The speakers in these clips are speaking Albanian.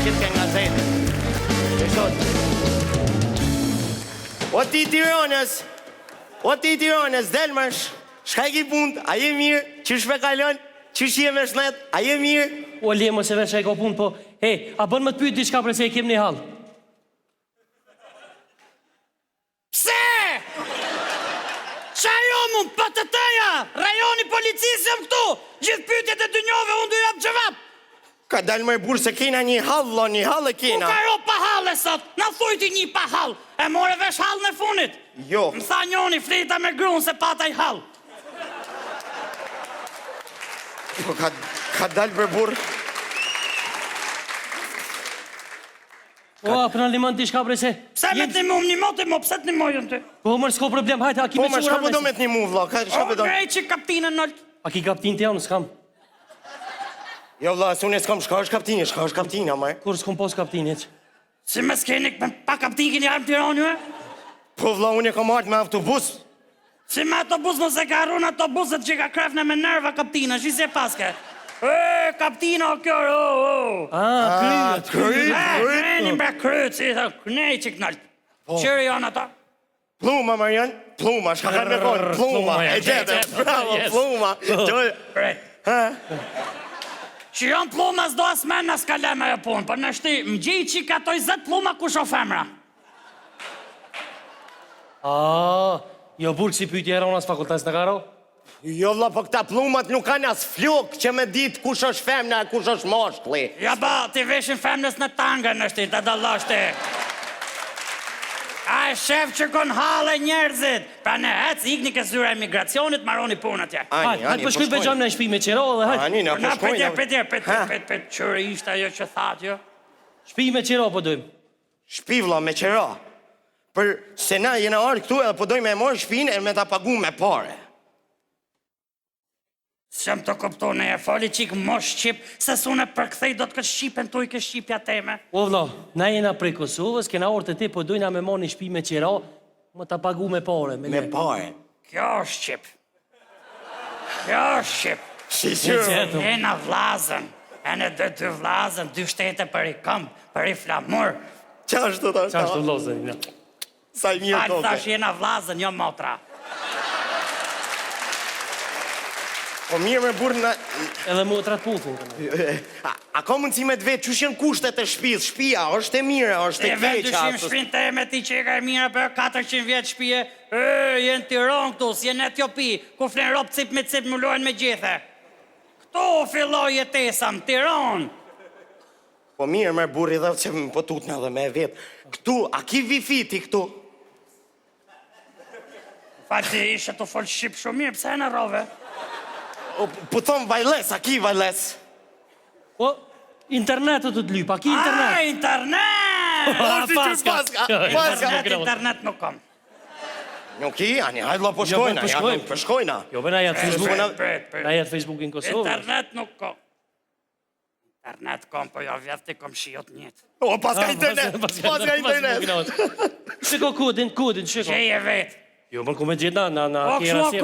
Këtë ke nga zetë. E shtot. O ti Tiranës, delmash. Shka ki punt, a je mirë, qysh me kalon, qysh je me shnet, a je mirë? O lemo se veç a i ka punë, po, a bën më të pyet diçka për se i kem një hall. Pse? Qa jo mund, për të tëja, rajoni policisë jam këtu, gjithë pyetjet e dënjove, unë du jam gjëvap. Ka dalë më e burë se kena një hall, një hall e kena. U ka ro pa hall e sot, në thujti një pa hall, e more vesh hall në funit. Jo. Më tha njoni flita me grunë se pata i hall. Po ka dalë për burë. O, për në limon t'i shka se... Pse me të një mo, pse të një mojën të? Po, mërë, s'ko problem, hajtë, a ki Po, me më qura shka po do me të një mu, vla, shka po do? Okej, që kaptinë nëllë. A ki kaptin të janë, s'kam. Jo, vla, se unë e s'kam shka është kaptinë, ama e. Kur s'kom pos kaptin, heq. Si me s'kenik me pa kaptinë kini armë Tirani, e? Po, vla, unë e kam artë me autobus. Si me autobus nëse ka arrun autobuset që ka krefne me nerva kaptina, shi se paske. Kaptina o kjo, Kreni bre kryt, si thë, nej që knalt. Qërë janë ata? Pluma, Marian, pluma, shka ka me konë, pluma, e gjete, bravo, pluma. Që janë pluma s'do asmen në s'kaleme e punë, për në shti, më gjej që ka toj 10 pluma kush o femra. Jo burë si pyjtje e ronas fakultas në karo? Jo, vla, po këta plumat nuk kanë as flok që me ditë kush është femna e kush është moshtli. Ja ba, ti veshin femnës në tanga në shti, të dalashti. A e shef që kon hale njerëzit, pra në hec, ikni ke zyra emigracionit, maroni punët ja. Hajtë, përshkuj për gjamë në shpi me qero dhe hajtë. Ani, na përshkojnë. Petjer, qërë ishte ajo që thatë, jo? Shpi me qero po dojmë. Shpi, vla, me qera. Për se na jena arë këtu edhe po dojmë e morë shpinë e me ta pagu me pare. S'jam të kuptone, e fali qikë mosh Shqip, se s'une përkthej do të këtë Shqipen të i këtë Shqipja teme. O vla, na jena prej Kosovës, kena orë të ti po dojna me moni shpi me qera, më ta pagu me pare. Me pare. Kjo është Shqip. Kjo është Shqip. Shqyqyro. E na vlazën, e në dy vlazën, 2 shtete për i këmbë, për i flamur. Qa është të ta? Qa është të vlozën? Sa i mirë Falë toke. thash jena vlazën, jo motra. Po mirë me burë në... Edhe mu të ratë puthin. A ka mundësi me të vetë, që shenë kushtet e shpis? Shpia, është e mire, është e E vetë keqa. dushim shpinë të e me ti që e ka e mire për 400 vjetë shpije. Jenë Tiran këtu, si jenë Etiopi, ku flenë ropë cip me cip mullojnë me gjithe. Këtu filloj jetesam, Tiran. Po mirë me burë i dhe që më potut në dhe me vetë. Këtu, a ki wifi ti këtu? Falë ti ishe të folë Shqip shumë mirë, pëse e në rove? Po thonë vajles, a ki vajles? Po, internetet të të lyp, a ki internet? Internet! Paska. Internet nuk kom. Nuk i, ani, hajtë la po shkojna, po shkojna. Jo, be na jetë Facebook, Pret. na jetë Facebook në Kosovë. Internet nuk kom. Internet kom, po jo vjetë ti kom shiot njët. O, paska internet. Shiko kodin, shiko. Gjeje vetë. Jo, më ku me gjitha, na O, kjera kështu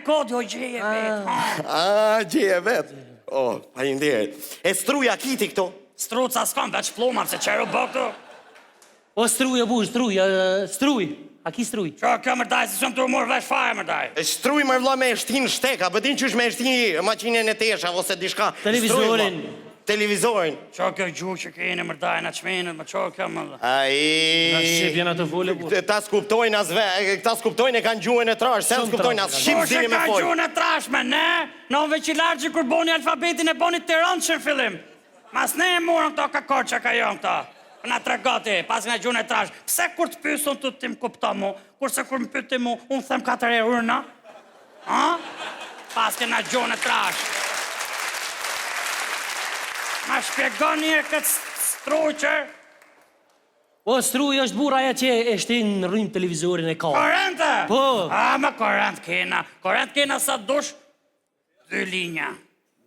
kodi, o gjeje vetë. A, gjeje vetë. O, parinderit. E struja kiti këto? Struca s'kom, veç plumam, se qeru bëktu. O, struj, bu, struj. A ki struj? Qa, kjo mërdaj, si shumë të umur veç fare mërdaj. E struj më vla me shtin shteka, për din qysh me shtin maqinën e tesha, ose dishka. Televizorin. Televizorin. Qa kjo gju që keni mërdaj, në qmenët, më qa kjo më dhe. Na shqip jena të vole, bu. Ta skuptojnë as ve, ta skuptojnë e kanë gjuhën e trash, se skuptojnë as shqip Që zini me ka folë. gju në trashme, ne? Në veqilar që kur boni alfabetin e boni Tiran që në fillim. Mas ne e murën këto kakor që ka jonë këto. Në tregati, pas nga gju në trash. Pse kur të pysun të tim kupto mu, kurse kur më pyti mu, unë them 4 e urna? Pas nga gju në trash. Ma shpjegon njërë këtë struqër. O, struj është bura aja që e shtin në rrim televizorin e ka. Korente? Po. A, me korent kena. Korent kena sa dush, 2 linja.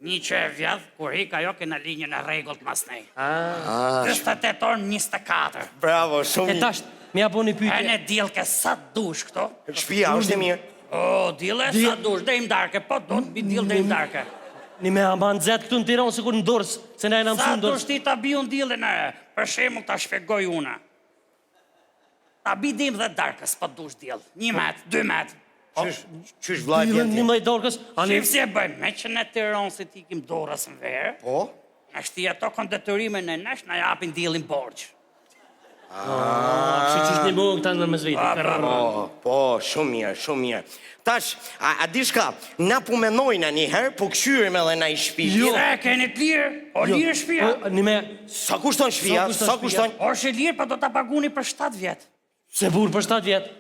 Një që e vjedh, kur hika jo kena linjën e regullt mas nej. 28 orë, 24. Bravo, E shumë. tash, me apo një E pytje. ne dilke sa dush këto. Shpia, është e mirë. O, dile sa dush, dhe im darke, po do të bi dil dhe im darke. Një me aman zetë këtu në Tiranë se kur në dorës, se na e në Sa mësu në të dorës. shti ta bi unë dilin e, për shemull ta shpjegoj una. Ta bi dim dhe darkës, pa dush dil. 1 met, 2 met. Qysh vllai Dilën tjetër? një mëjë dorkës, ani... Shif si e bëjmë, me që ne Tiranë si t'ikim dorës në verë, Po? në shti ato kondetyrimin e nesh, na japin dilin borgjë. Kështë qështë një mungë të në mëzviti. Po, shumë mirë, shumë mirë. Tash, a di shka, na po menojna një herë, po këshyrim edhe na i shtëpi. E, keni të lirë, o lirë shtëpia. Një me... Sa kushton shtëpia? Sa kushton? O shë lirë, pa do t'a paguni për 7 vjetë. Se burë për 7 vjetë.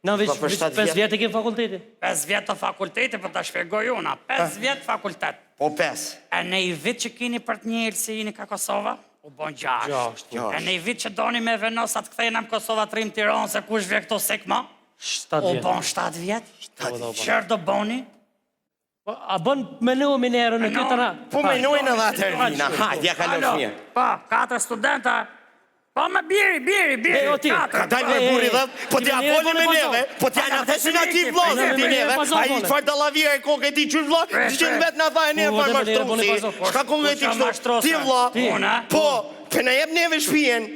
Na veç Pa, për 7 5 vjetë e kemë fakulteti. 5 vjetë të fakulteti, për t'a shpjegoj una. 5 vjetë fakultet. Po 5. E ne i vit që kini për të njëllë se jini ka Kosova, u bon 6. E ne i vit që doni me venos atë këthejnëm Kosova të rimë Tiranë, se kush vje këto sekma, 7 u vjetë. bon 7 vjetë. Qërë do boni? A bën menu minerën në këtë ra? Po menojnë edhe atë Ervina. Hajde, ja kalosh mirë. Pa, 4 studenta. Pa me biri, o ti, Ka dalë me burri dhe, po t'ja foli me neve, po t'ja na thesin ati vlozën ti neve, a i qëfar dallavire e kokë e ti qysh vlo, që në vetë na tha e neve farë mashtrusi, shka kokë e ti kështu, ti vlo, po, për në jep neve shpijen.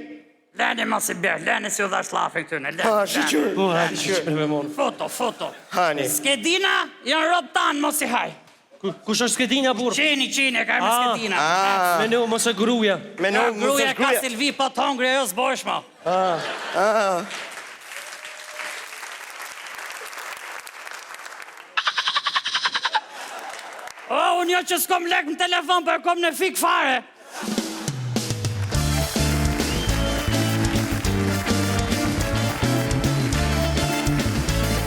Leni mos i bjerë, leni si u dha shlafin këtëne, Ha, leni. shiqyr. Po, ha, shqyr me monë. Foto. Hani. Skedina, janë rob tanë, mos i haj. Kush është skedinja burë? Qeni, ka me skedina. Menu mos e gruja. Menoj, mos Gruja është ka gruja. Silvi pa të hongre, jo s'bojshma. O, unë jo që s'kom lek në telefon, për e kom në fik fare.